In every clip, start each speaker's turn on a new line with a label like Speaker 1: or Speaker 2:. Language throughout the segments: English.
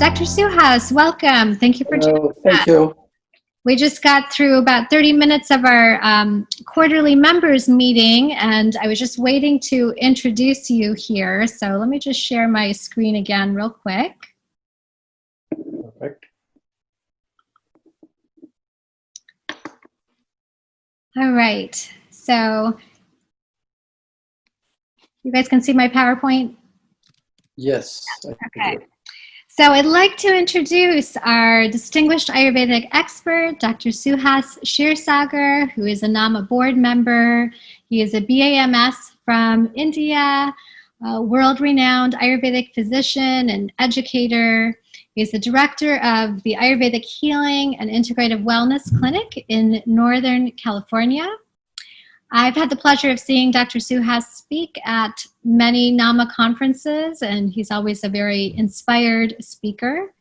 Speaker 1: Dr. Suhas, welcome. Thank you for joining us.
Speaker 2: Thank you.
Speaker 1: We just got through about 30 minutes of our quarterly members meeting, and I was just waiting to introduce you here. So let me just share my screen again real quick.
Speaker 2: Perfect.
Speaker 1: All right. So you guys can see my PowerPoint?
Speaker 2: Yes.
Speaker 1: Okay. So I'd like to introduce our distinguished Ayurvedic expert, Dr. Suhas Kshirsagar, who is a NAMA board member. He is a BAMS from India, a world-renowned Ayurvedic physician and educator. He's the director of the Ayurvedic Healing and Integrative Wellness Clinic in Northern California. I've had the pleasure of seeing Dr. Suhas speak at many NAMA conferences, and he's always a very inspired speaker.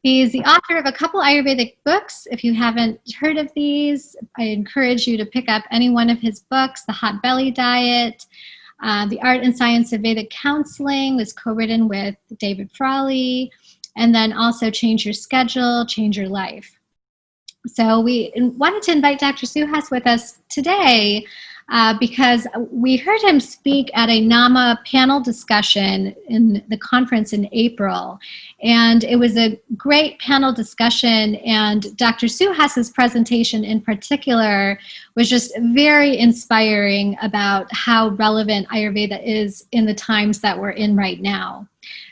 Speaker 1: He's the author of a couple Ayurvedic books. If you haven't heard of these, I encourage you to pick up any one of his books. The Hot Belly Diet, The Art and Science of Vedic Counseling was co-written with David Frawley, and then also Change Your Schedule, Change Your Life. So we wanted to invite Dr. Suhas with us today because we heard him speak at a NAMA panel discussion in the conference in April. And it was a great panel discussion, and Dr. Suhas's presentation in particular was just very inspiring about how relevant Ayurveda is in the times that we're in right now.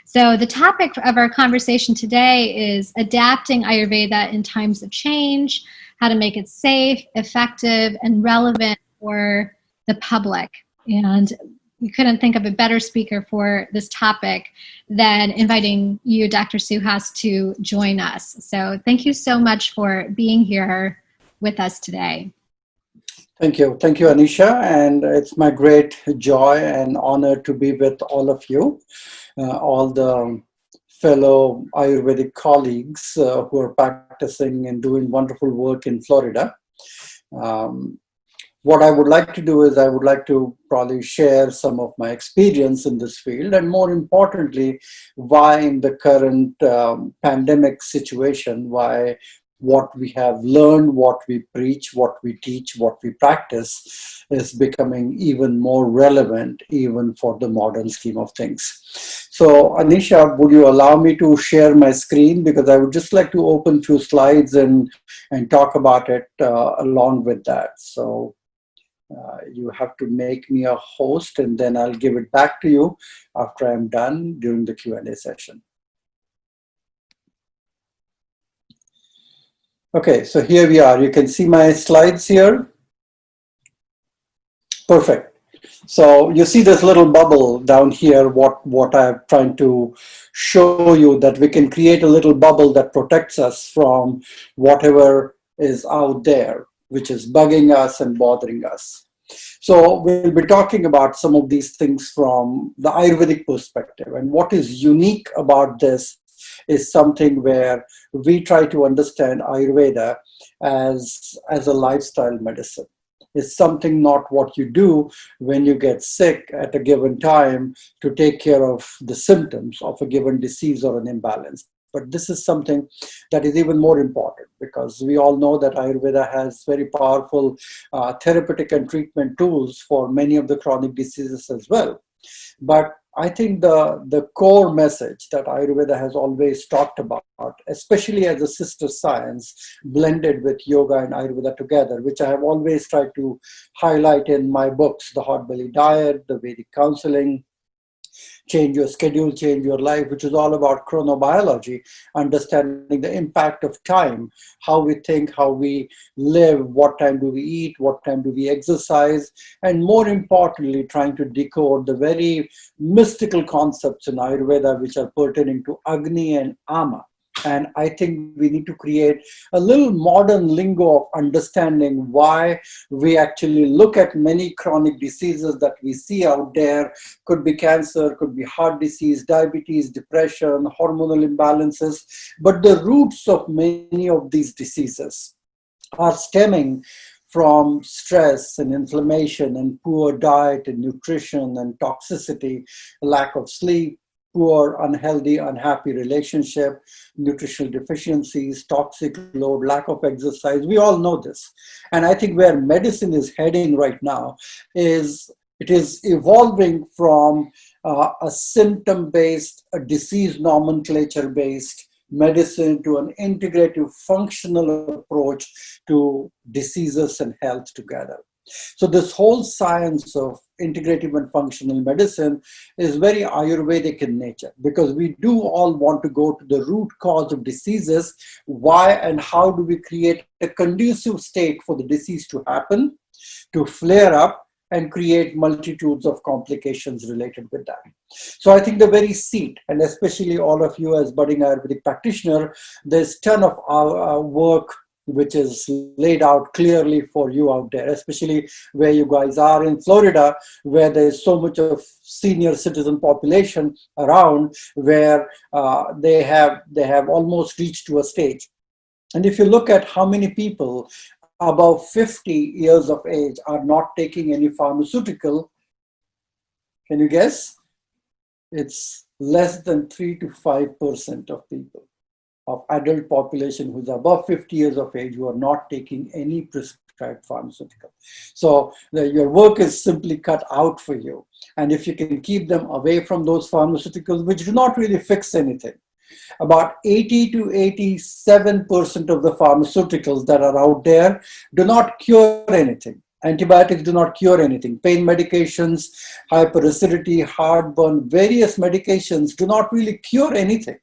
Speaker 1: So the topic of our conversation today is adapting Ayurveda in times of change, how to make it safe, effective, and relevant for the public. And we couldn't think of a better speaker for this topic than inviting you, Dr. Suhas, to join us. So thank you so much for being here with us today.
Speaker 2: Thank you. Thank you, Anisha. And it's my great joy and honor to be with all of you, all the fellow Ayurvedic colleagues who are practicing and doing wonderful work in Florida. What I would like to do is I would like to probably share some of my experience in this field, and more importantly, why in the current pandemic situation, why what we have learned, what we preach, what we teach, what we practice is becoming even more relevant even for the modern scheme of things. So Anisha, would you allow me to share my screen, because I would just like to open a few slides and talk about it along with that. So you have to make me a host, and then I'll give it back to you after I'm done during the Q&A session. Okay, so here we are. You can see my slides here. Perfect. So you see this little bubble down here, what I'm trying to show you, that we can create a little bubble that protects us from whatever is out there, which is bugging us and bothering us. So we'll be talking about some of these things from the Ayurvedic perspective. And what is unique about this is something where we try to understand Ayurveda as a lifestyle medicine. It's something not what you do when you get sick at a given time to take care of the symptoms of a given disease or an imbalance. But this is something that is even more important, because we all know that Ayurveda has very powerful therapeutic and treatment tools for many of the chronic diseases as well. But I think the core message that Ayurveda has always talked about, especially as a sister science blended with yoga and Ayurveda together, which I have always tried to highlight in my books, The Hot Belly Diet, The Vedic Counseling, Change Your Schedule, Change Your Life, which is all about chronobiology, understanding the impact of time, how we think, how we live, what time do we eat, what time do we exercise, and more importantly, trying to decode the very mystical concepts in Ayurveda which are pertaining to Agni and Ama. And I think we need to create a little modern lingo of understanding why we actually look at many chronic diseases that we see out there. Could be cancer, could be heart disease, diabetes, depression, hormonal imbalances. But the roots of many of these diseases are stemming from stress and inflammation and poor diet and nutrition and toxicity, lack of sleep, poor, unhealthy, unhappy relationship, nutritional deficiencies, toxic load, lack of exercise. We all know this. And I think where medicine is heading right now is it is evolving from a symptom-based, a disease nomenclature-based medicine to an integrative functional approach to diseases and health together. So this whole science of integrative and functional medicine is very Ayurvedic in nature, because we do all want to go to the root cause of diseases. Why and how do we create a conducive state for the disease to happen, to flare up, and create multitudes of complications related with that. So I think the very seat, and especially all of you as budding Ayurvedic practitioner, there's a ton of our work which is laid out clearly for you out there, especially where you guys are in Florida, where there's so much of senior citizen population around, where they have almost reached to a stage. And if you look at how many people above 50 years of age are not taking any pharmaceutical, can you guess? It's less than 3 to 5% of people, of adult population who's above 50 years of age, who are not taking any prescribed pharmaceutical. So your work is simply cut out for you. And if you can keep them away from those pharmaceuticals, which do not really fix anything. About 80 to 87% of the pharmaceuticals that are out there do not cure anything. Antibiotics do not cure anything. Pain medications, hyperacidity, heartburn, various medications do not really cure anything.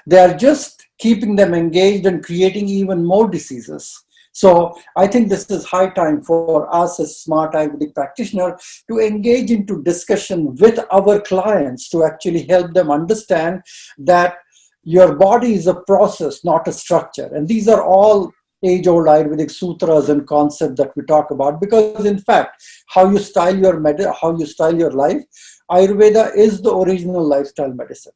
Speaker 2: They are just keeping them engaged and creating even more diseases. So I think this is high time for us as smart Ayurvedic practitioners to engage into discussion with our clients to actually help them understand that your body is a process, not a structure. And these are all age-old Ayurvedic sutras and concepts that we talk about, because in fact, how you style your life, Ayurveda is the original lifestyle medicine.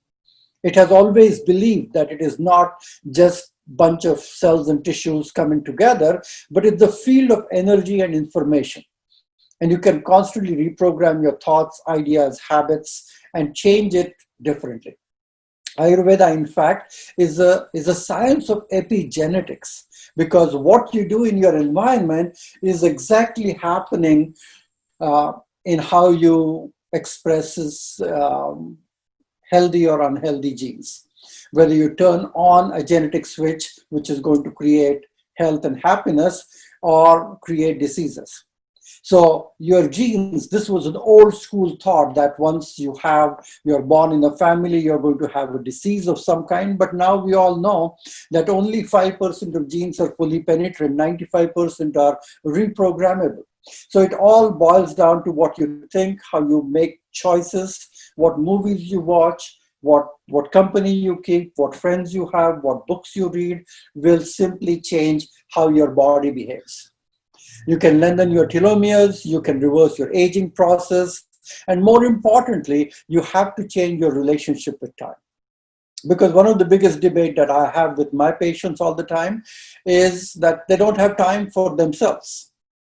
Speaker 2: It has always believed that it is not just bunch of cells and tissues coming together, but it's the field of energy and information. And you can constantly reprogram your thoughts, ideas, habits, and change it differently. Ayurveda, in fact, is a science of epigenetics, because what you do in your environment is exactly happening in how you expresses healthy or unhealthy genes. Whether you turn on a genetic switch, which is going to create health and happiness, or create diseases. So your genes, this was an old school thought that once you're born in a family, you're going to have a disease of some kind. But now we all know that only 5% of genes are fully penetrant, 95% are reprogrammable. So it all boils down to what you think, how you make choices, what movies you watch, what company you keep, what friends you have, what books you read will simply change how your body behaves. You can lengthen your telomeres, you can reverse your aging process, and more importantly, you have to change your relationship with time. Because one of the biggest debate that I have with my patients all the time is that they don't have time for themselves,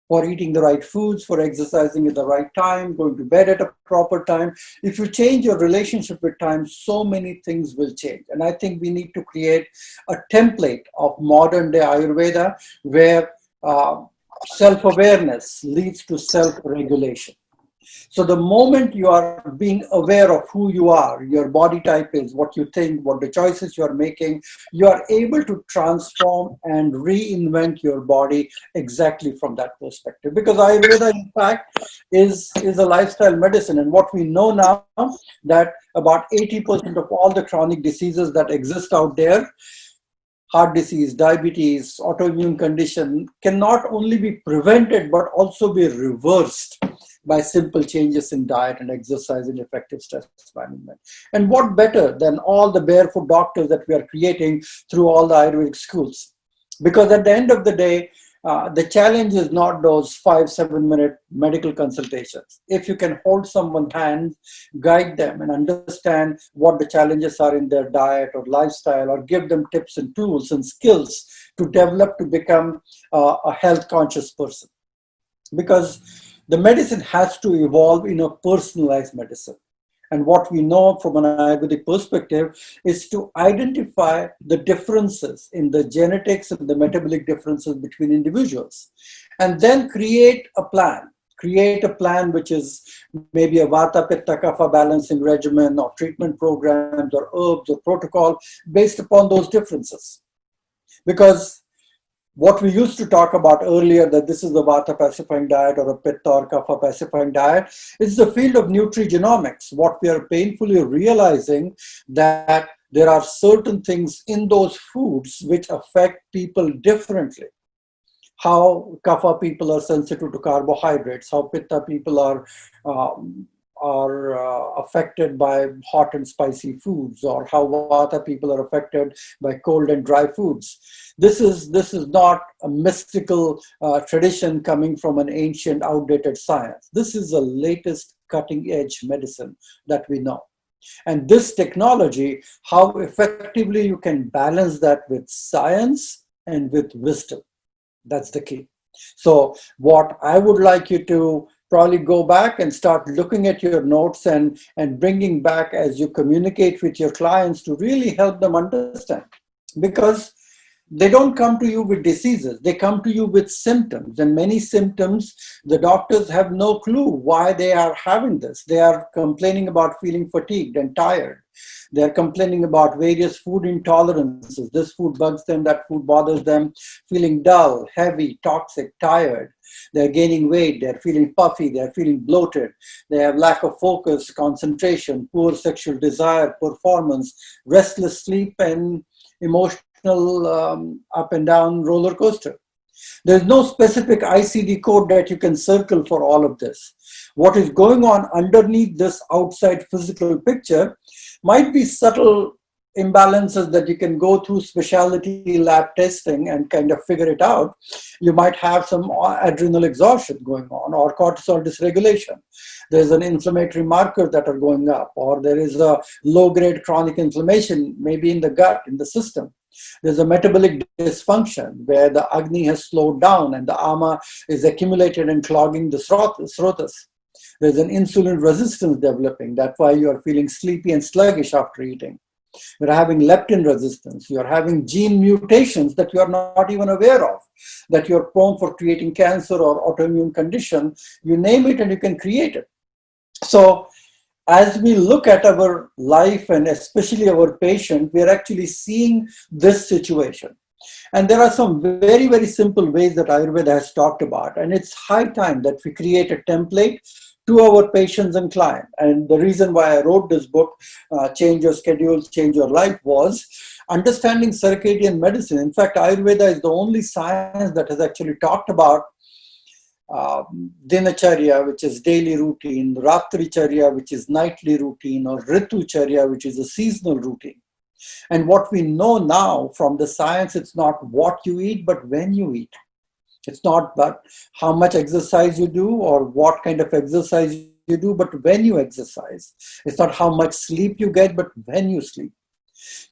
Speaker 2: for eating the right foods, for exercising at the right time, going to bed at a proper time. If you change your relationship with time, so many things will change. And I think we need to create a template of modern day Ayurveda where self-awareness leads to self-regulation. So the moment you are being aware of who you are, your body type is, what you think, what the choices you are making, you are able to transform and reinvent your body exactly from that perspective. Because Ayurveda, in fact, is a lifestyle medicine. And what we know now, that about 80% of all the chronic diseases that exist out there, heart disease, diabetes, autoimmune condition, can not only be prevented, but also be reversed by simple changes in diet and exercise and effective stress management. And what better than all the barefoot doctors that we are creating through all the Ayurvedic schools? Because at the end of the day, the challenge is not those 5-7 minute medical consultations. If you can hold someone's hand, guide them and understand what the challenges are in their diet or lifestyle, or give them tips and tools and skills to develop to become a health conscious person. Because the medicine has to evolve in a personalized medicine. And what we know from an Ayurvedic perspective is to identify the differences in the genetics and the metabolic differences between individuals, and then create a plan. Create a plan which is maybe a Vata Pitta Kapha balancing regimen or treatment programs or herbs or protocol based upon those differences. Because what we used to talk about earlier, that this is the Vata pacifying diet or a Pitta or Kapha pacifying diet, is the field of nutrigenomics. What we are painfully realizing that there are certain things in those foods which affect people differently. How Kapha people are sensitive to carbohydrates, how Pitta people are affected by hot and spicy foods, or how Vata people are affected by cold and dry foods. This is not a mystical tradition coming from an ancient, outdated science. This is the latest cutting edge medicine that we know. And this technology, how effectively you can balance that with science and with wisdom. That's the key. So what I would like you to probably go back and start looking at your notes and bringing back as you communicate with your clients to really help them understand. Because they don't come to you with diseases, they come to you with symptoms, and many symptoms, the doctors have no clue why they are having this. They are complaining about feeling fatigued and tired. They're complaining about various food intolerances. This food bugs them, that food bothers them, feeling dull, heavy, toxic, tired. They're gaining weight, they're feeling puffy, they're feeling bloated. They have lack of focus, concentration, poor sexual desire, performance, restless sleep, and emotional up and down roller coaster. There's no specific ICD code that you can circle for all of this. What is going on underneath this outside physical picture might be subtle imbalances that you can go through specialty lab testing and kind of figure it out. You might have some adrenal exhaustion going on, or cortisol dysregulation. There's an inflammatory marker that are going up, or there is a low-grade chronic inflammation, maybe in the gut, in the system. There's a metabolic dysfunction where the Agni has slowed down and the Ama is accumulated and clogging the Srotas. There's an insulin resistance developing. That's why you are feeling sleepy and sluggish after eating. You're having leptin resistance. You're having gene mutations that you are not even aware of, that you're prone for creating cancer or autoimmune condition. You name it and you can create it. So as we look at our life and especially our patient, we're actually seeing this situation. And there are some very, very simple ways that Ayurveda has talked about. And it's high time that we create a template to our patients and clients. And the reason why I wrote this book, Change Your Schedule, Change Your Life, was understanding circadian medicine. In fact, Ayurveda is the only science that has actually talked about Dinacharya, which is daily routine, Ratricharya, which is nightly routine, or Ritucharya, which is a seasonal routine. And what we know now from the science, it's not what you eat, but when you eat. It's not about how much exercise you do or what kind of exercise you do, but when you exercise. It's not how much sleep you get, but when you sleep.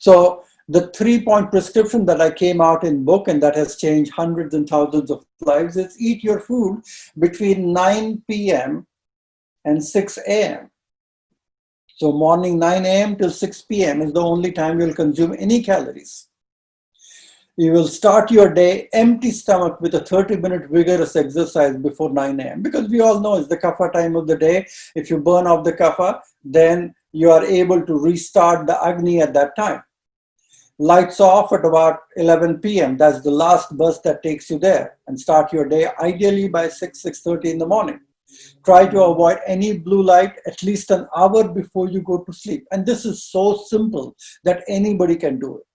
Speaker 2: So the 3-point prescription that I came out in book, and that has changed hundreds and thousands of lives, is eat your food between 9 p.m. and 6 a.m. So morning 9 a.m. till 6 p.m. is the only time you'll consume any calories. You will start your day empty stomach with a 30-minute vigorous exercise before 9 a.m. because we all know it's the kapha time of the day. If you burn off the kapha, then you are able to restart the Agni at that time. Lights off at about 11 p.m. That's the last bus that takes you there, and start your day ideally by 6:30 in the morning. Try to avoid any blue light at least an hour before you go to sleep. And this is so simple that anybody can do it.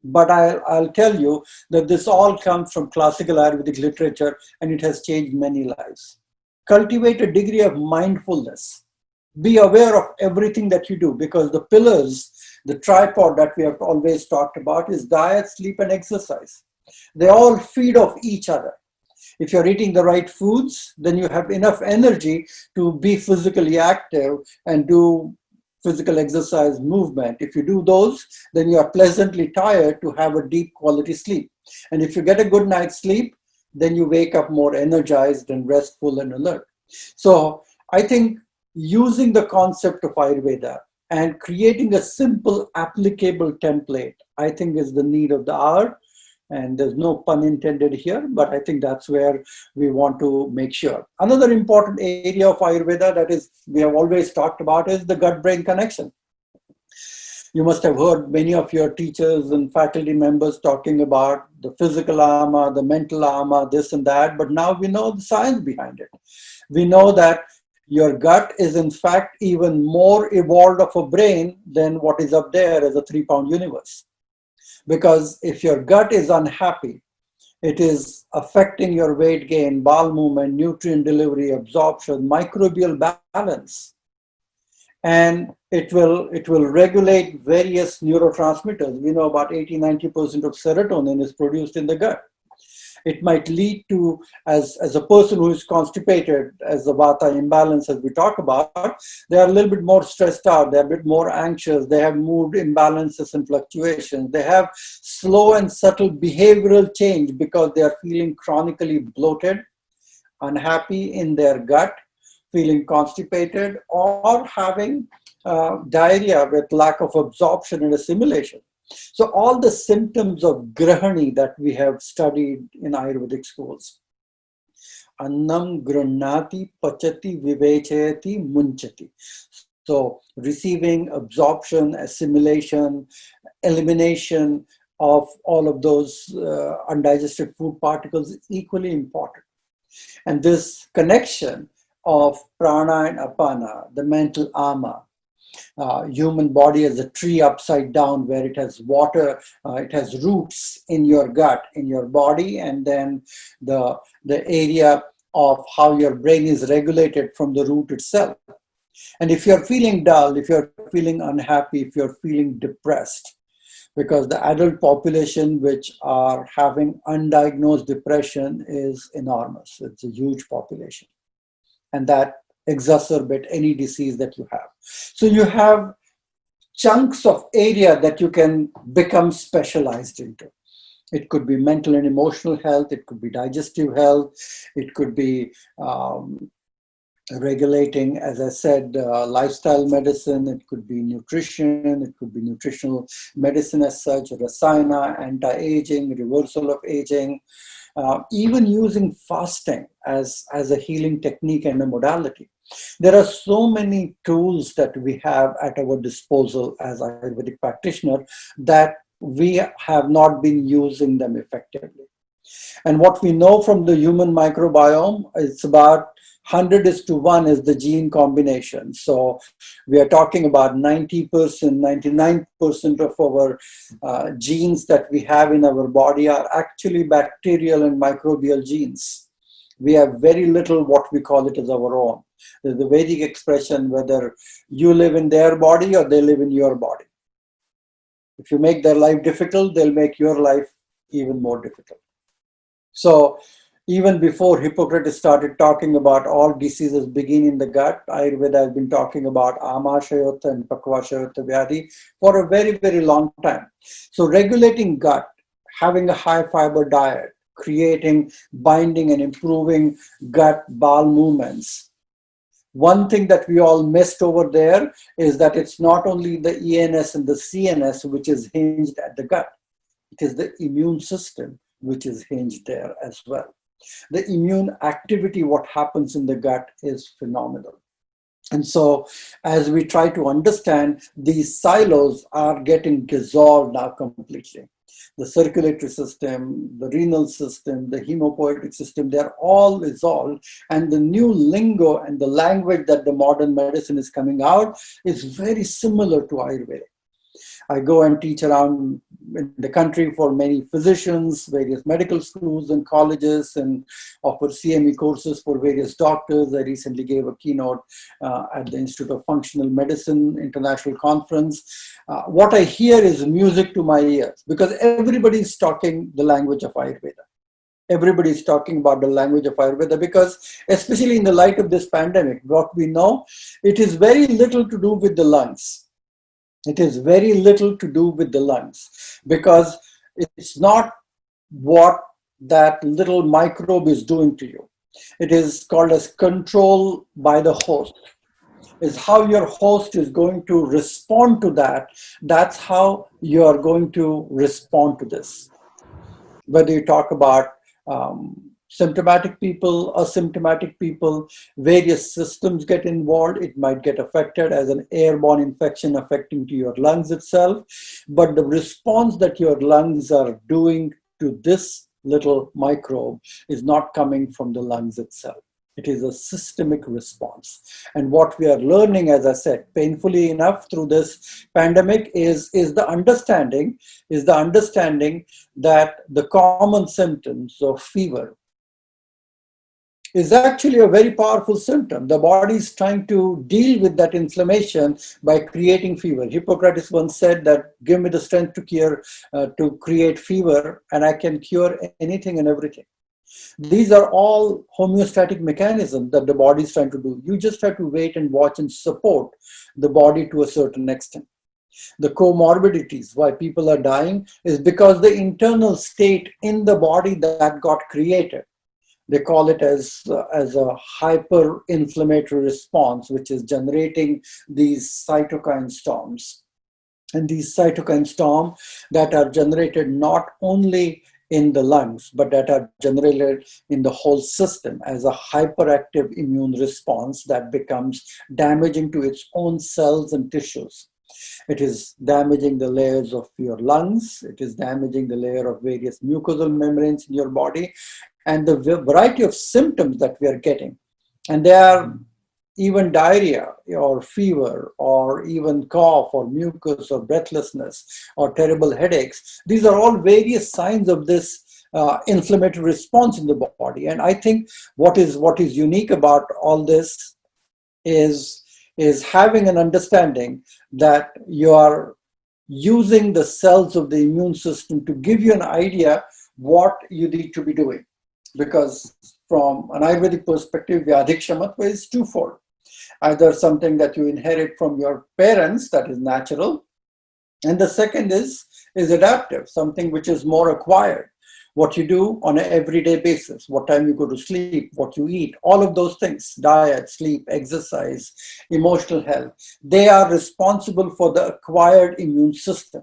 Speaker 2: But I'll tell you that this all comes from classical Ayurvedic literature, and it has changed many lives. Cultivate a degree of mindfulness. Be aware of everything that you do, because the pillars, the tripod that we have always talked about, is diet, sleep, and exercise. They all feed off each other. If you're eating the right foods, then you have enough energy to be physically active and do physical exercise, movement. If you do those, then you are pleasantly tired to have a deep quality sleep. And if you get a good night's sleep, then you wake up more energized and restful and alert. So I think using the concept of Ayurveda and creating a simple applicable template, I think is the need of the hour. And there's no pun intended here, but I think that's where we want to make sure. Another important area of Ayurveda that is we have always talked about is the gut-brain connection. You must have heard many of your teachers and faculty members talking about the physical ama, the mental ama, this and that, but now we know the science behind it. We know that your gut is in fact even more evolved of a brain than what is up there as a 3-pound universe. Because if your gut is unhappy, it is affecting your weight gain, bowel movement, nutrient delivery, absorption, microbial balance. And it will regulate various neurotransmitters. We know about 80-90% of serotonin is produced in the gut. It might lead to, as a person who is constipated, as the vata imbalance as we talk about, they are a little bit more stressed out, they're a bit more anxious, they have mood imbalances and fluctuations, they have slow and subtle behavioral change because they are feeling chronically bloated, unhappy in their gut, feeling constipated, or having diarrhea with lack of absorption and assimilation. So all the symptoms of grahani that we have studied in Ayurvedic schools, annam grunati pachati vivechayati munchati. So receiving, absorption, assimilation, elimination of all of those undigested food particles is equally important. And this connection of prana and apana, the mental ama, human body as a tree upside down where it has water, it has roots in your gut, in your body, and then the area of how your brain is regulated from the root itself. And if you're feeling dull, if you're feeling unhappy, if you're feeling depressed, because the adult population which are having undiagnosed depression is enormous. It's a huge population. And that exacerbate any disease that you have. So you have chunks of area that you can become specialized into. It could be mental and emotional health, it could be digestive health, it could be regulating, as I said, lifestyle medicine, it could be nutrition, it could be nutritional medicine as such, rasayana, anti-aging, reversal of aging, even using fasting as a healing technique and a modality. There are so many tools that we have at our disposal as Ayurvedic practitioner that we have not been using them effectively. And what we know from the human microbiome, it's about 100:1 is the gene combination. So we are talking about 90%, 99% of our genes that we have in our body are actually bacterial and microbial genes. We have very little what we call it as our own. There's the Vedic expression, whether you live in their body or they live in your body. If you make their life difficult, they'll make your life even more difficult. So even before Hippocrates started talking about all diseases begin in the gut, Ayurveda has been talking about Amashayota and Pakvashayota Vyadhi for a very, very long time. So regulating gut, having a high fiber diet, creating, binding and improving gut bowel movements. One thing that we all missed over there is that it's not only the ENS and the CNS which is hinged at the gut. It is the immune system which is hinged there as well. The immune activity, what happens in the gut, is phenomenal. And so as we try to understand, these silos are getting dissolved now completely. The circulatory system, the renal system, the hemopoietic system, they're all dissolved. And the new lingo and the language that the modern medicine is coming out is very similar to Ayurveda. I go and teach around in the country for many physicians, various medical schools and colleges, and offer CME courses for various doctors. I recently gave a keynote at the Institute of Functional Medicine International Conference. What I hear is music to my ears because everybody is talking the language of Ayurveda. Everybody is talking about the language of Ayurveda because, especially in the light of this pandemic, what we know, it is very little to do with the lungs. It is very little to do with the lungs because it's not what that little microbe is doing to you. It is called as control by the host. is how your host is going to respond to that. That's how you are going to respond to this. Whether you talk about symptomatic people, asymptomatic people, various systems get involved. It might get affected as an airborne infection affecting to your lungs itself. But the response that your lungs are doing to this little microbe is not coming from the lungs itself. It is a systemic response. And what we are learning, as I said, painfully enough through this pandemic is the understanding that the common symptoms of fever is actually a very powerful symptom. The body is trying to deal with that inflammation by creating fever. Hippocrates once said that, give me the strength to create fever, and I can cure anything and everything. These are all homeostatic mechanisms that the body is trying to do. You just have to wait and watch and support the body to a certain extent. The comorbidities, why people are dying, is because the internal state in the body that got created. They call it as a hyper-inflammatory response, which is generating these cytokine storms. And these cytokine storms that are generated not only in the lungs, but that are generated in the whole system as a hyperactive immune response that becomes damaging to its own cells and tissues. It is damaging the layers of your lungs. It is damaging the layer of various mucosal membranes in your body, and the variety of symptoms that we are getting. And they are even diarrhea or fever or even cough or mucus or breathlessness or terrible headaches. These are all various signs of this inflammatory response in the body. And I think what is unique about all this is having an understanding that you are using the cells of the immune system to give you an idea what you need to be doing. Because from an Ayurvedic perspective, Vyadhikshamatva is twofold. Either something that you inherit from your parents, that is natural, and the second is adaptive, something which is more acquired. What you do on an everyday basis, what time you go to sleep, what you eat, all of those things, diet, sleep, exercise, emotional health, they are responsible for the acquired immune system.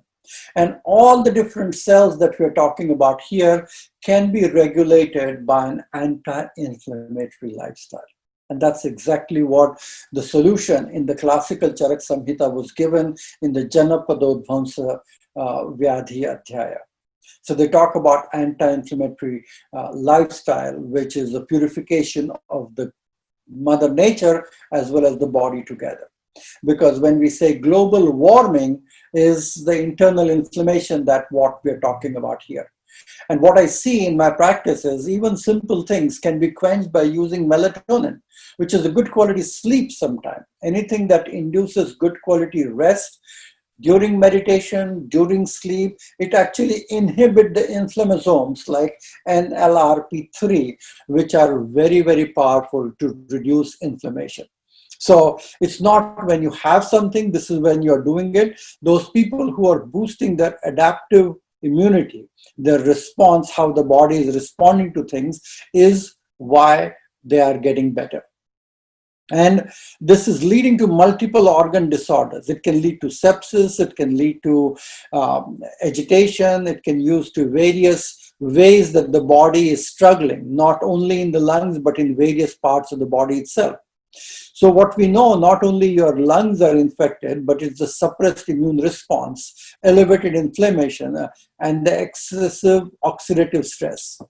Speaker 2: And all the different cells that we're talking about here can be regulated by an anti-inflammatory lifestyle. And that's exactly what the solution in the classical Charak Samhita was given in the Janapadodvamsa Vyadhi Adhyaya. So they talk about anti-inflammatory lifestyle, which is a purification of the Mother Nature as well as the body together. Because when we say global warming is the internal inflammation, that what we're talking about here. And what I see in my practice is even simple things can be quenched by using melatonin, which is a good quality sleep sometime. Anything that induces good quality rest during meditation, during sleep, it actually inhibits the inflammasomes like NLRP3, which are very, very powerful to reduce inflammation. So it's not when you have something, this is when you're doing it. Those people who are boosting their adaptive immunity, their response, how the body is responding to things, is why they are getting better. And this is leading to multiple organ disorders. It can lead to sepsis, it can lead to agitation, it can use to various ways that the body is struggling, not only in the lungs, but in various parts of the body itself. So what we know, not only your lungs are infected, but it's the suppressed immune response, elevated inflammation, and the excessive oxidative stress.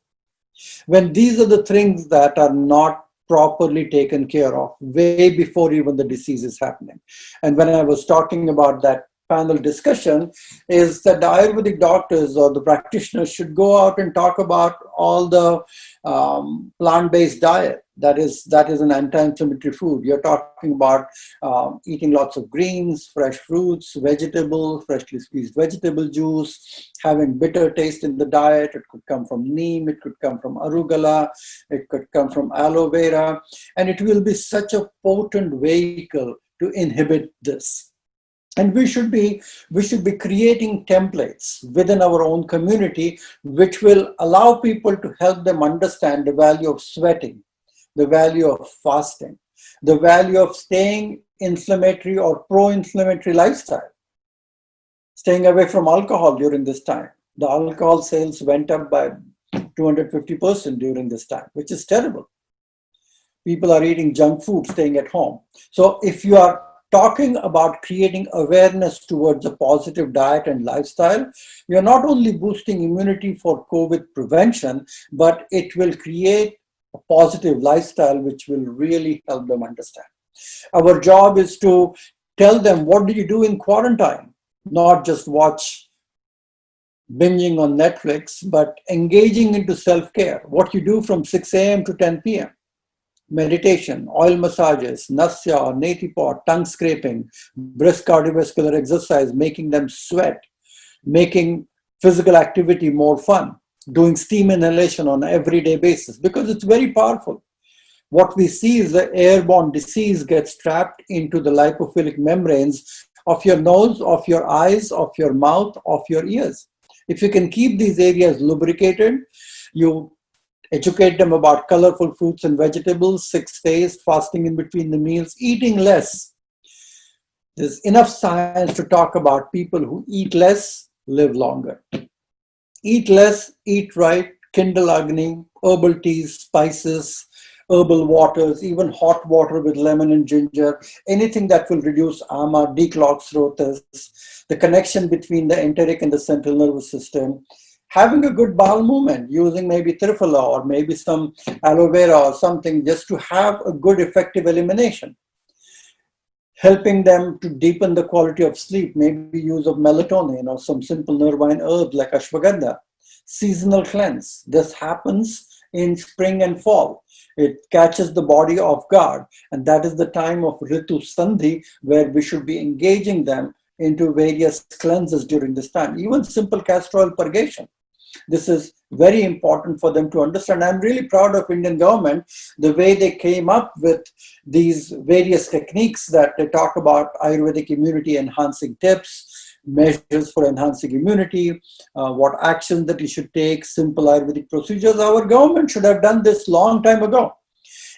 Speaker 2: When these are the things that are not properly taken care of, way before even the disease is happening. And when I was talking about that panel discussion, is that the Ayurvedic doctors or the practitioners should go out and talk about all the plant-based diet. That is an anti-inflammatory food. You're talking about eating lots of greens, fresh fruits, vegetables, freshly squeezed vegetable juice, having bitter taste in the diet. It could come from neem, it could come from arugula, it could come from aloe vera, and it will be such a potent vehicle to inhibit this. And we should be creating templates within our own community, which will allow people to help them understand the value of sweating, the value of fasting, the value of staying anti-inflammatory or pro-inflammatory lifestyle. Staying away from alcohol during this time. The alcohol sales went up by 250% during this time, which is terrible. People are eating junk food, staying at home. So if you are talking about creating awareness towards a positive diet and lifestyle, you're not only boosting immunity for COVID prevention, but it will create a positive lifestyle which will really help them understand. Our job is to tell them, what do you do in quarantine? Not just watch binging on Netflix, but engaging into self-care. What you do from 6 a.m. to 10 p.m. Meditation, oil massages, nasya or neti pot, tongue scraping, brisk cardiovascular exercise, making them sweat, making physical activity more fun, doing steam inhalation on an everyday basis, because it's very powerful. What we see is the airborne disease gets trapped into the lipophilic membranes of your nose, of your eyes, of your mouth, of your ears. If you can keep these areas lubricated, you educate them about colorful fruits and vegetables, 6 days, fasting in between the meals, eating less. There's enough science to talk about people who eat less, live longer. Eat less, eat right, kindle agni, herbal teas, spices, herbal waters, even hot water with lemon and ginger, anything that will reduce ama, declog throatus, the connection between the enteric and the central nervous system. Having a good bowel movement, using maybe triphala or maybe some aloe vera or something, just to have a good effective elimination. Helping them to deepen the quality of sleep, maybe use of melatonin or some simple nervine herb like ashwagandha. Seasonal cleanse. This happens in spring and fall. It catches the body off guard, and that is the time of Ritu Sandhi, where we should be engaging them into various cleanses during this time. Even simple castor oil purgation. This is very important for them to understand. I'm really proud of Indian government, the way they came up with these various techniques that they talk about, Ayurvedic immunity enhancing tips, measures for enhancing immunity, what actions that you should take, simple Ayurvedic procedures. Our government should have done this long time ago.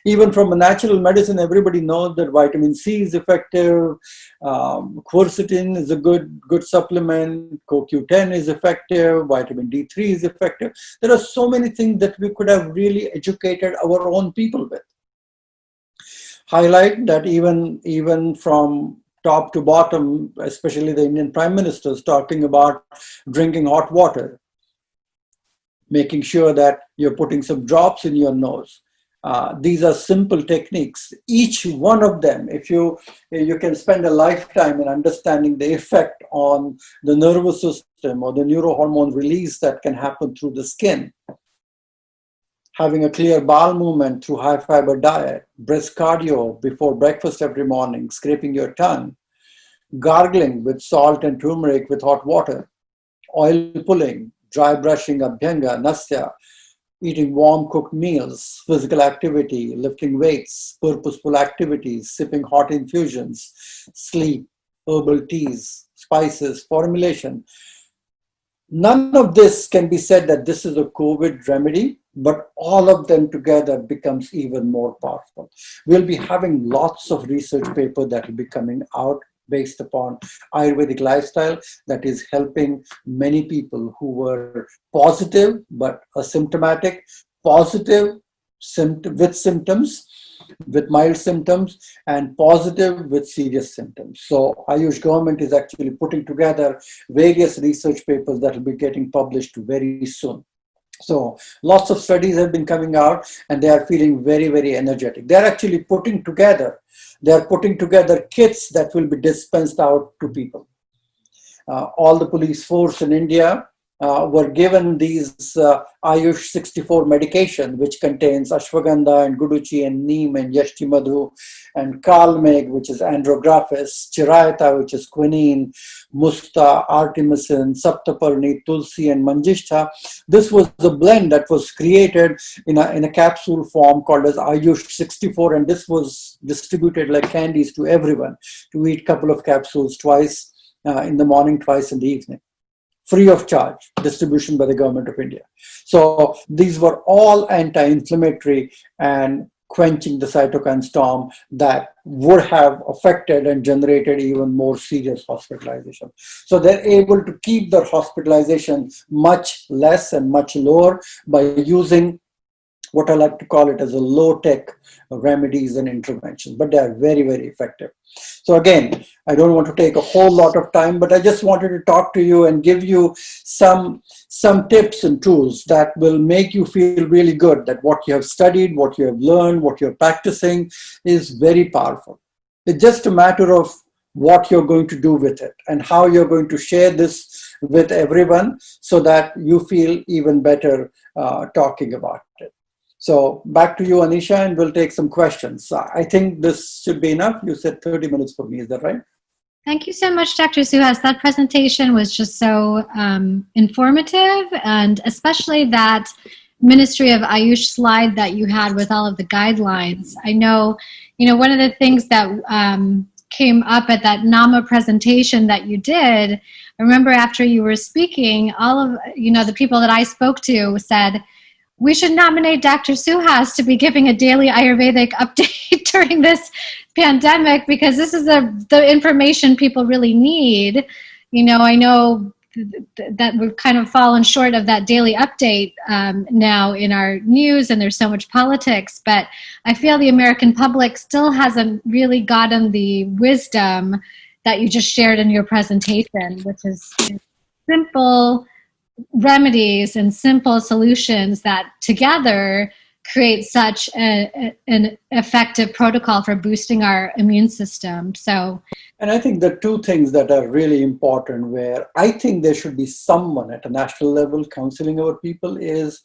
Speaker 2: Even from a natural medicine, everybody knows that vitamin C is effective, quercetin is a good supplement, CoQ10 is effective, vitamin D3 is effective. There are so many things that we could have really educated our own people with. Highlight that even from top to bottom, especially the Indian Prime Ministers talking about drinking hot water, making sure that you're putting some drops in your nose. These are simple techniques. Each one of them, if you can spend a lifetime in understanding the effect on the nervous system or the neurohormone release that can happen through the skin. Having a clear bowel movement through high fiber diet, brisk cardio before breakfast every morning, scraping your tongue, gargling with salt and turmeric with hot water, oil pulling, dry brushing, abhyanga, nasya, eating warm cooked meals, physical activity, lifting weights, purposeful activities, sipping hot infusions, sleep, herbal teas, spices, formulation. None of this can be said that this is a COVID remedy, but all of them together becomes even more powerful. We'll be having lots of research papers that will be coming out based upon Ayurvedic lifestyle that is helping many people who were positive but asymptomatic, positive with symptoms, with mild symptoms, and positive with serious symptoms. So Ayush government is actually putting together various research papers that will be getting published very soon. So lots of studies have been coming out and they are feeling very, very energetic. They're actually putting together kits that will be dispensed out to people. All the police force in India were given these Ayush 64 medication, which contains ashwagandha and guduchi and neem and yashti madhu and kalmeg, which is andrographis, chirayata, which is quinine, musta, artemisinin, saptaparni, tulsi, and manjishtha. This was a blend that was created in a capsule form called as Ayush 64, and this was distributed like candies to everyone to eat a couple of capsules twice in the morning, twice in the evening. Free of charge, distribution by the government of India. So these were all anti-inflammatory and quenching the cytokine storm that would have affected and generated even more serious hospitalization. So they're able to keep their hospitalization much less and much lower by using what I like to call it as a low-tech remedies and interventions, but they are very, very effective. So again, I don't want to take a whole lot of time, but I just wanted to talk to you and give you some tips and tools that will make you feel really good that what you have studied, what you have learned, what you're practicing is very powerful. It's just a matter of what you're going to do with it and how you're going to share this with everyone so that you feel even better talking about it. So back to you, Anisha, and we'll take some questions. I think this should be enough. You said 30 minutes for me. Is that right?
Speaker 1: Thank you so much, Dr. Suhas. That presentation was just so informative, and especially that Ministry of Ayush slide that you had with all of the guidelines. I know, one of the things that came up at that NAMA presentation that you did, I remember after you were speaking, all of, the people that I spoke to said, we should nominate Dr. Suhas to be giving a daily Ayurvedic update during this pandemic, because this is the information people really need. I know that we've kind of fallen short of that daily update now in our news, and there's so much politics, but I feel the American public still hasn't really gotten the wisdom that you just shared in your presentation, which is simple remedies and simple solutions that together create such an effective protocol for boosting our immune system.
Speaker 2: And I think the two things that are really important, where I think there should be someone at a national level counseling our people, is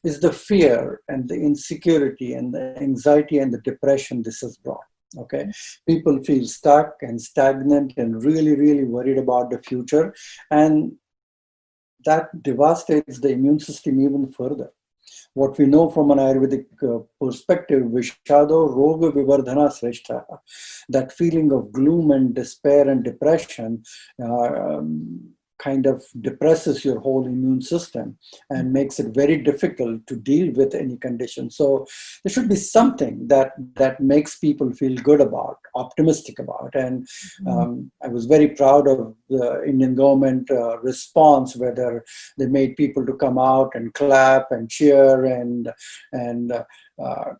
Speaker 2: the fear and the insecurity and the anxiety and the depression this has brought. Okay, people feel stuck and stagnant and really, really worried about the future, and that devastates the immune system even further. What we know from an Ayurvedic perspective, Vishado Roga Vivardhana Sreshta, that feeling of gloom and despair and depression kind of depresses your whole immune system and makes it very difficult to deal with any condition. So there should be something that makes people feel good about, optimistic about. And I was very proud of the Indian government response, whether they made people to come out and clap and cheer and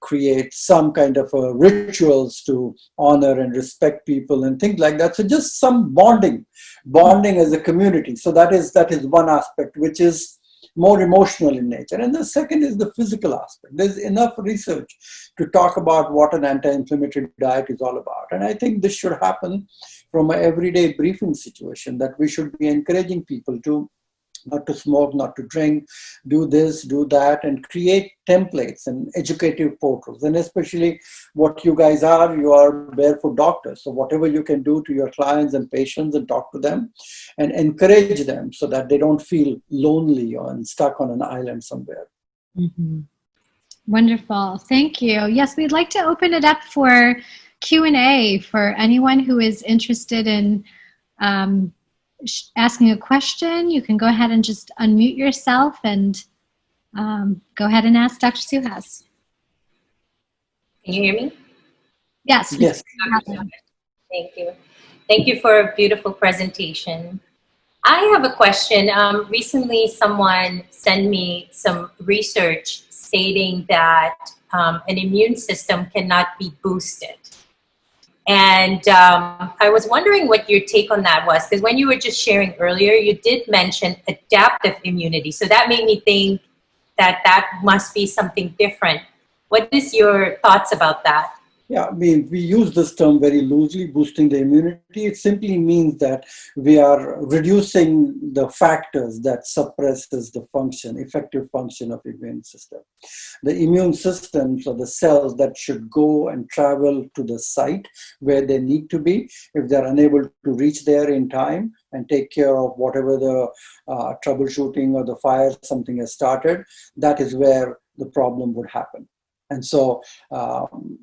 Speaker 2: create some kind of rituals to honor and respect people and things like that. So just some bonding as a community. So that is one aspect, which is more emotional in nature. And the second is the physical aspect. There's enough research to talk about what an anti-inflammatory diet is all about. And I think this should happen from an everyday briefing situation, that we should be encouraging people to not to smoke, not to drink, do this, do that, and create templates and educative portals. And especially what you guys are, you are barefoot doctors. So whatever you can do to your clients and patients and talk to them and encourage them so that they don't feel lonely or stuck on an island somewhere.
Speaker 1: Mm-hmm. Wonderful. Thank you. Yes, we'd like to open it up for Q&A for anyone who is interested in asking a question. You can go ahead and just unmute yourself and go ahead and ask Dr. Suhas.
Speaker 3: Can you hear me?
Speaker 1: Yes.
Speaker 2: Yes.
Speaker 3: Thank you. Thank you for a beautiful presentation. I have a question. Recently, someone sent me some research stating that an immune system cannot be boosted. And I was wondering what your take on that was, because when you were just sharing earlier, you did mention adaptive immunity. So that made me think that must be something different. What is your thoughts about that?
Speaker 2: Yeah, I mean, we use this term very loosely, boosting the immunity. It simply means that we are reducing the factors that suppresses the effective function of the immune system. The immune systems are the cells that should go and travel to the site where they need to be. If they're unable to reach there in time and take care of whatever the troubleshooting or the fire something has started, that is where the problem would happen. And so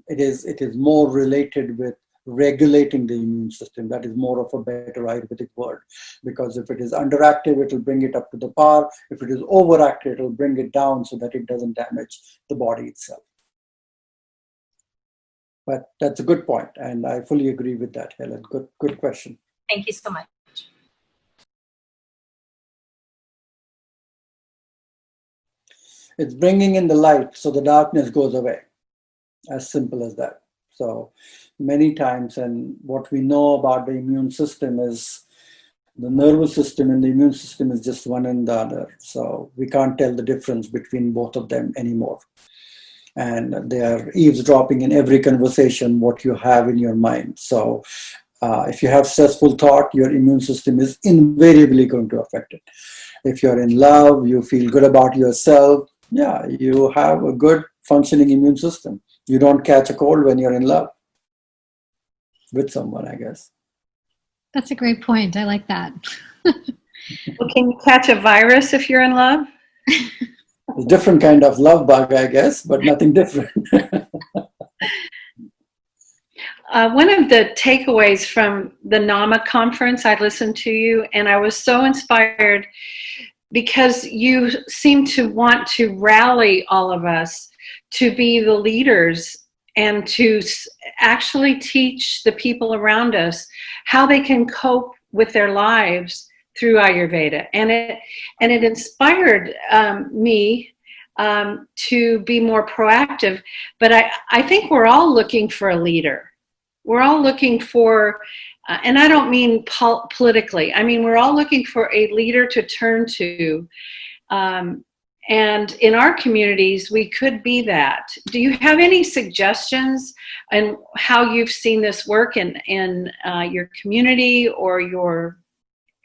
Speaker 2: it is more related with regulating the immune system. That is more of a better Ayurvedic word, because if it is underactive, it will bring it up to the par. If it is overactive, it will bring it down so that it doesn't damage the body itself. But that's a good point, and I fully agree with that, Helen. Good question.
Speaker 3: Thank you so much.
Speaker 2: It's bringing in the light so the darkness goes away. As simple as that. So many times, and what we know about the immune system is the nervous system and the immune system is just one and the other. So we can't tell the difference between both of them anymore. And they are eavesdropping in every conversation what you have in your mind. So if you have stressful thought, your immune system is invariably going to affect it. If you're in love, you feel good about yourself, yeah, you have a good functioning immune system. You don't catch a cold when you're in love with someone, I guess.
Speaker 1: That's a great point. I like that.
Speaker 4: Well, can you catch a virus if you're in love?
Speaker 2: A different kind of love bug, I guess, but nothing different.
Speaker 4: One of the takeaways from the NAMA conference, I listened to you and I was so inspired because you seem to want to rally all of us to be the leaders and to actually teach the people around us how they can cope with their lives through Ayurveda. And it inspired me to be more proactive. But I think we're all looking for a leader. We're all looking for, and I don't mean politically, I mean, we're all looking for a leader to turn to. And in our communities, we could be that. Do you have any suggestions on how you've seen this work in your community or your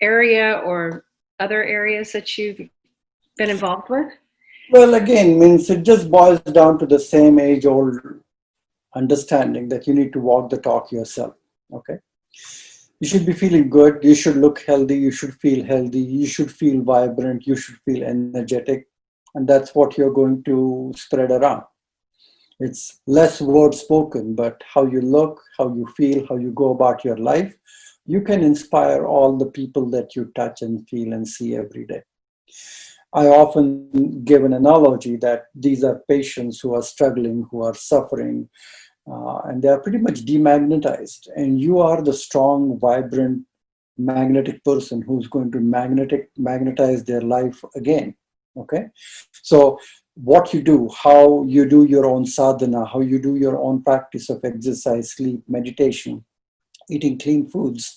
Speaker 4: area or other areas that you've been involved with?
Speaker 2: Well, again, means it just boils down to the same age-old understanding that you need to walk the talk yourself. Okay, you should be feeling good. You should look healthy. You should feel healthy. You should feel vibrant. You should feel energetic. And that's what you're going to spread around. It's less words spoken, but how you look, how you feel, how you go about your life, you can inspire all the people that you touch and feel and see every day. I often give an analogy that these are patients who are struggling, who are suffering, and they are pretty much demagnetized. And you are the strong, vibrant, magnetic person who's going to magnetize their life again. Okay, so what you do, how you do your own sadhana, how you do your own practice of exercise, sleep, meditation, eating clean foods,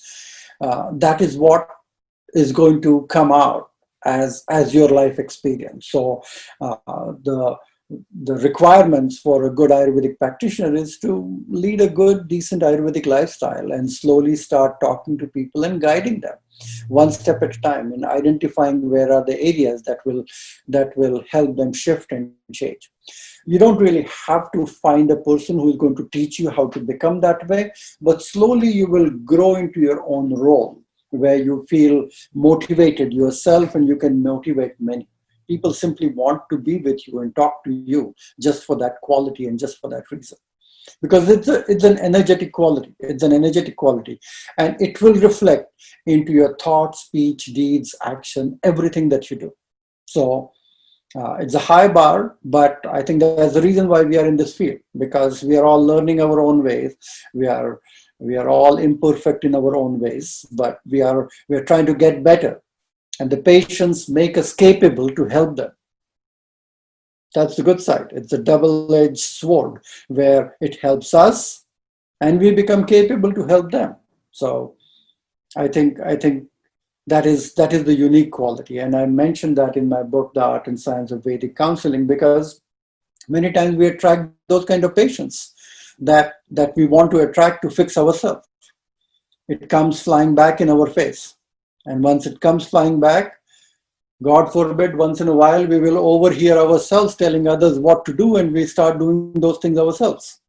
Speaker 2: that is what is going to come out as your life experience. So the requirements for a good Ayurvedic practitioner is to lead a good, decent Ayurvedic lifestyle and slowly start talking to people and guiding them one step at a time and identifying where are the areas that will help them shift and change. You don't really have to find a person who is going to teach you how to become that way, but slowly you will grow into your own role where you feel motivated yourself and you can motivate many. People simply want to be with you and talk to you just for that quality and just for that reason. Because it's an energetic quality. It's an energetic quality. And it will reflect into your thoughts, speech, deeds, action, everything that you do. So it's a high bar, but I think that's the reason why we are in this field, because we are all learning our own ways. We are all imperfect in our own ways, but we are trying to get better. And the patients make us capable to help them. That's the good side. It's a double-edged sword where it helps us and we become capable to help them. So I think that is the unique quality. And I mentioned that in my book, The Art and Science of Vedic Counseling, because many times we attract those kind of patients that we want to attract to fix ourselves. It comes flying back in our face. And once it comes flying back, God forbid, once in a while, we will overhear ourselves telling others what to do, and we start doing those things ourselves.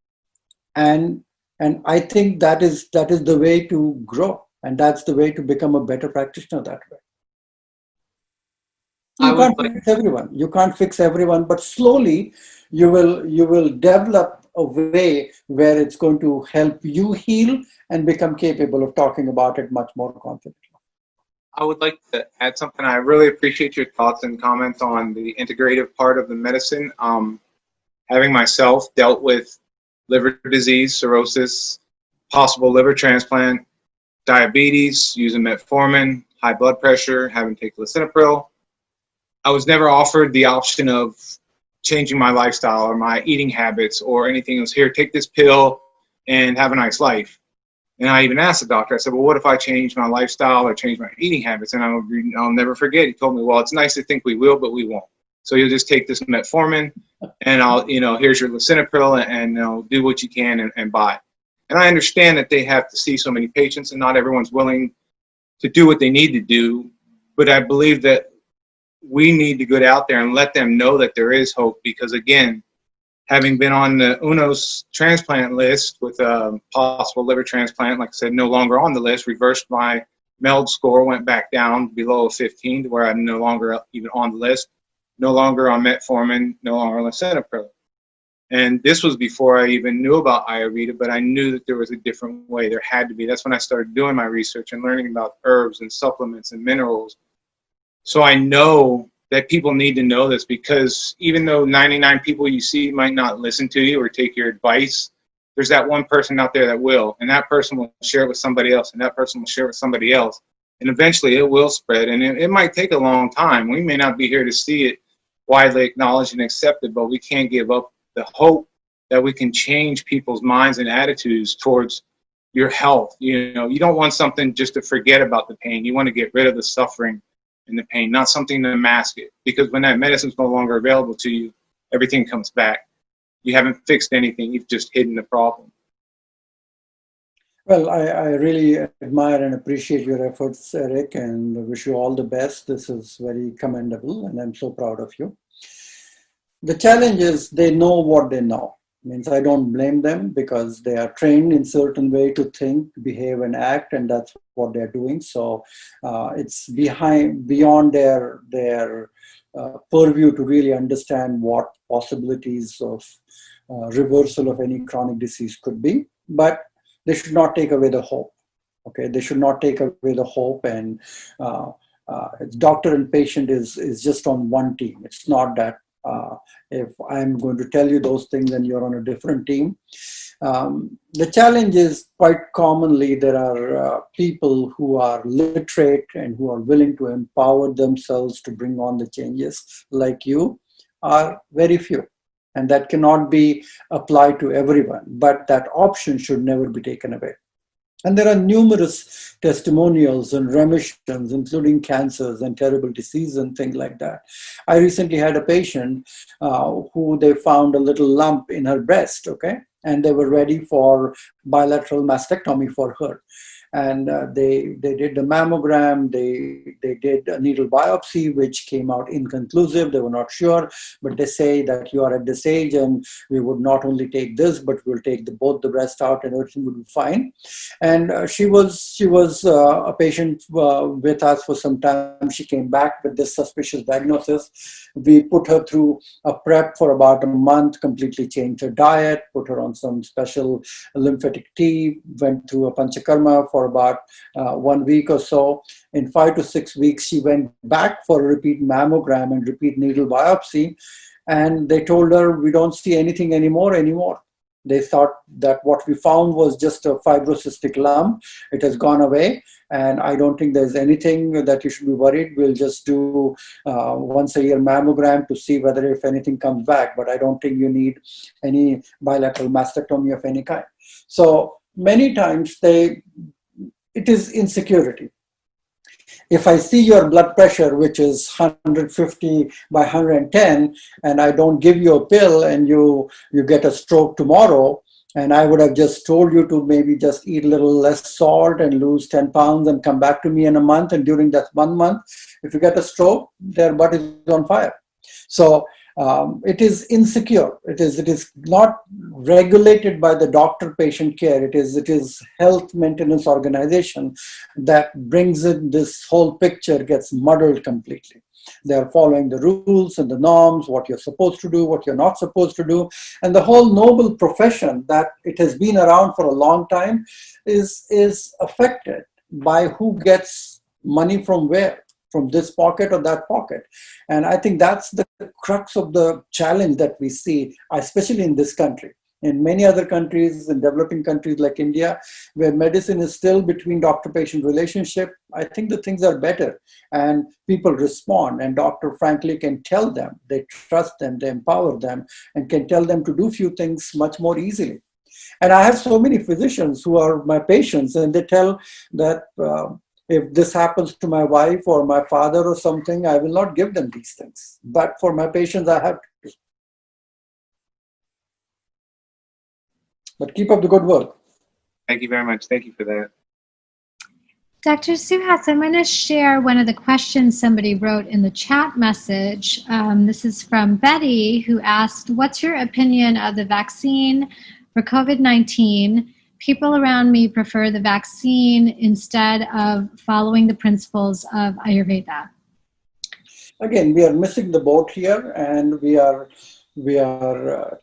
Speaker 2: And I think that is the way to grow, and that's the way to become a better practitioner that way. You can't fix everyone. You can't fix everyone, but slowly you will develop a way where it's going to help you heal and become capable of talking about it much more confidently.
Speaker 5: I would like to add something. I really appreciate your thoughts and comments on the integrative part of the medicine. Having myself dealt with liver disease, cirrhosis, possible liver transplant, diabetes, using metformin, high blood pressure, having to take lisinopril. I was never offered the option of changing my lifestyle or my eating habits or anything else. Here, take this pill and have a nice life. And I even asked the doctor, I said, well, what if I change my lifestyle or change my eating habits? And I'll never forget, he told me, well, it's nice to think we will, but we won't. So you'll just take this metformin and here's your lisinopril and do what you can and buy. And I understand that they have to see so many patients and not everyone's willing to do what they need to do. But I believe that we need to get out there and let them know that there is hope, because again, having been on the UNOS transplant list with a possible liver transplant, like I said, no longer on the list, reversed my MELD score, went back down below 15 to where I'm no longer even on the list, no longer on metformin, no longer on lisinopril. And this was before I even knew about Ayurveda, but I knew that there was a different way. There had to be. That's when I started doing my research and learning about herbs and supplements and minerals. So I know that people need to know this, because even though 99 people you see might not listen to you or take your advice, there's that one person out there that will, and that person will share it with somebody else, and that person will share it with somebody else. And eventually it will spread, and it might take a long time. We may not be here to see it widely acknowledged and accepted, but we can't give up the hope that we can change people's minds and attitudes towards your health. You don't want something just to forget about the pain. You want to get rid of the suffering and the pain, not something to mask it. Because when that medicine is no longer available to you, everything comes back. You haven't fixed anything. You've just hidden the problem.
Speaker 2: Well, I really admire and appreciate your efforts, Eric, and wish you all the best. This is very commendable, and I'm so proud of you. The challenge is they know what they know. Means I don't blame them, because they are trained in certain way to think, behave, and act, and that's what they're doing. So it's beyond their purview to really understand what possibilities of reversal of any chronic disease could be. But they should not take away the hope. Okay, they should not take away the hope. And doctor and patient is just on one team. It's not that. If I'm going to tell you those things and you're on a different team. The challenge is quite commonly there are people who are literate and who are willing to empower themselves to bring on the changes, like you, are very few. And that cannot be applied to everyone, but that option should never be taken away. And there are numerous testimonials and remissions, including cancers and terrible disease and things like that. I recently had a patient who they found a little lump in her breast, okay? And they were ready for bilateral mastectomy for her. And they did the mammogram, they did a needle biopsy, which came out inconclusive. They were not sure, but they say that you are at this age and we would not only take this, but we'll take both the breast out and everything would be fine. And she was a patient with us for some time. She came back with this suspicious diagnosis. We put her through a prep for about a month, completely changed her diet, put her on some special lymphatic tea, went through a panchakarma for about 1 week or so. In 5 to 6 weeks, she went back for a repeat mammogram and repeat needle biopsy. And they told her, we don't see anything anymore. They thought that what we found was just a fibrocystic lump. It has gone away. And I don't think there's anything that you should be worried. We'll just do once a year mammogram to see whether if anything comes back. But I don't think you need any bilateral mastectomy of any kind. So many times it is insecurity. If I see your blood pressure, which is 150 by 110, and I don't give you a pill and you get a stroke tomorrow, and I would have just told you to maybe just eat a little less salt and lose 10 pounds and come back to me in a month, and during that 1 month, if you get a stroke, their butt is on fire. So it is insecure. It is not regulated by the doctor-patient care. It is health maintenance organization that brings in this whole picture, gets muddled completely. They are following the rules and the norms, what you're supposed to do, what you're not supposed to do. And the whole noble profession that it has been around for a long time is affected by who gets money from where. From this pocket or that pocket. And I think that's the crux of the challenge that we see, especially in this country. In many other countries, in developing countries like India, where medicine is still between doctor-patient relationship, I think the things are better and people respond, and doctor frankly can tell them, they trust them, they empower them, and can tell them to do few things much more easily. And I have so many physicians who are my patients, and they tell that if this happens to my wife or my father or something, I will not give them these things. But for my patients, I have to. But keep up the good work.
Speaker 5: Thank you very much. Thank you for that.
Speaker 1: Dr. Suhas, I'm going to share one of the questions somebody wrote in the chat message. This is from Betty, who asked, what's your opinion of the vaccine for COVID-19? People around me prefer the vaccine instead of following the principles of Ayurveda.
Speaker 2: Again, we are missing the boat here, and we are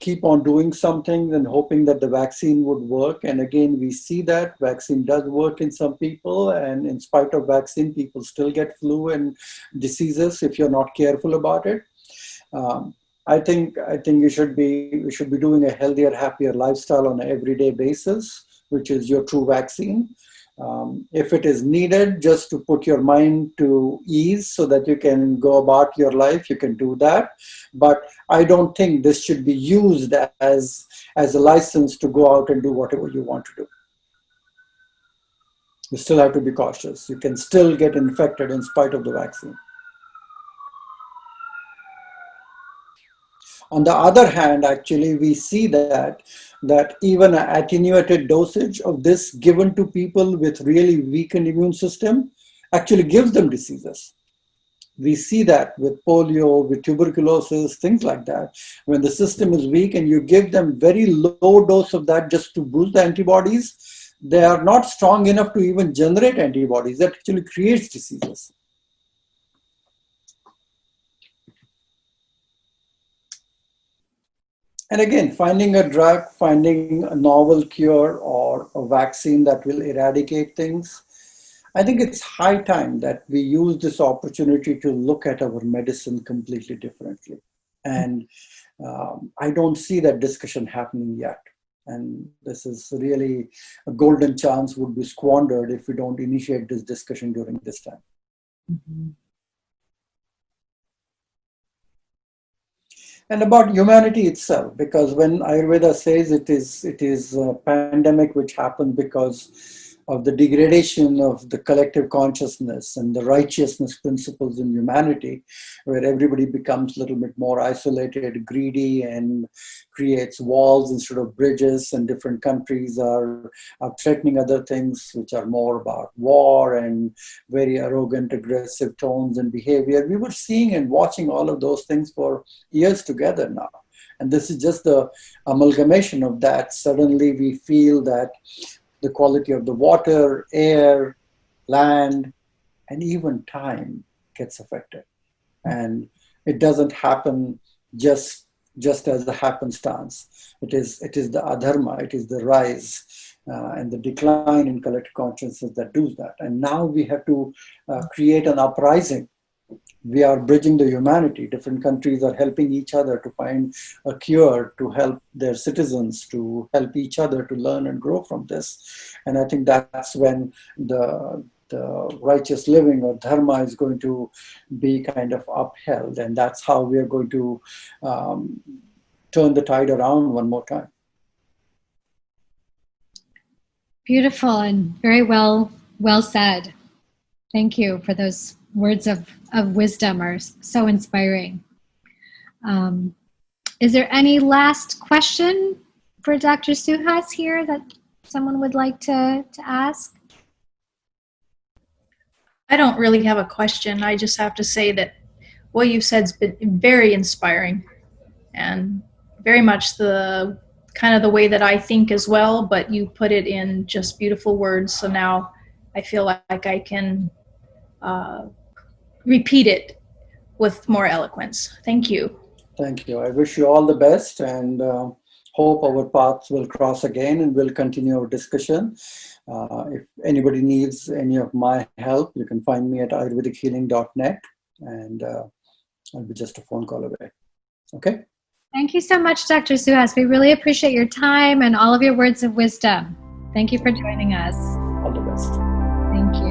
Speaker 2: keep on doing something and hoping that the vaccine would work. And again, we see that vaccine does work in some people, and in spite of vaccine, people still get flu and diseases if you're not careful about it. I think we should be doing a healthier, happier lifestyle on an everyday basis, which is your true vaccine. If it is needed just to put your mind to ease so that you can go about your life, you can do that. But I don't think this should be used as a license to go out and do whatever you want to do. You still have to be cautious. You can still get infected in spite of the vaccine. On the other hand, actually, we see that even an attenuated dosage of this given to people with really weakened immune system actually gives them diseases. We see that with polio, with tuberculosis, things like that. When the system is weak and you give them very low dose of that just to boost the antibodies, they are not strong enough to even generate antibodies. That actually creates diseases. And again, finding a drug, finding a novel cure or a vaccine that will eradicate things, I think it's high time that we use this opportunity to look at our medicine completely differently. And I don't see that discussion happening yet. And this is really a golden chance would be squandered if we don't initiate this discussion during this time. Mm-hmm. And about humanity itself, because when Ayurveda says it is a pandemic which happened because of the degradation of the collective consciousness and the righteousness principles in humanity, where everybody becomes a little bit more isolated, greedy, and creates walls instead of bridges, and different countries are threatening other things which are more about war and very arrogant, aggressive tones and behavior. We were seeing and watching all of those things for years together now. And this is just the amalgamation of that. Suddenly we feel that the quality of the water, air, land, and even time gets affected. And it doesn't happen just as the happenstance. It is the adharma, it is the rise and the decline in collective consciousness that does that. And now we have to create an uprising. We are bridging the humanity. Different countries are helping each other to find a cure, to help their citizens, to help each other to learn and grow from this. And I think that's when the righteous living or dharma is going to be kind of upheld. And that's how we are going to turn the tide around one more time.
Speaker 1: Beautiful and very well said. Thank you for those words of wisdom, are so inspiring. Is there any last question for Dr. Suhas here that someone would like to ask?
Speaker 6: I don't really have a question. I just have to say that what you've said has been very inspiring and very much the kind of the way that I think as well, but you put it in just beautiful words. So now I feel like I can repeat it with more eloquence. Thank you.
Speaker 2: Thank you. I wish you all the best, and hope our paths will cross again, and we'll continue our discussion. If anybody needs any of my help, you can find me at ayurvedichealing.net, and I'll be just a phone call away. Okay?
Speaker 1: Thank you so much, Dr. Suhas. We really appreciate your time and all of your words of wisdom. Thank you for joining us.
Speaker 2: All the best.
Speaker 1: Thank you.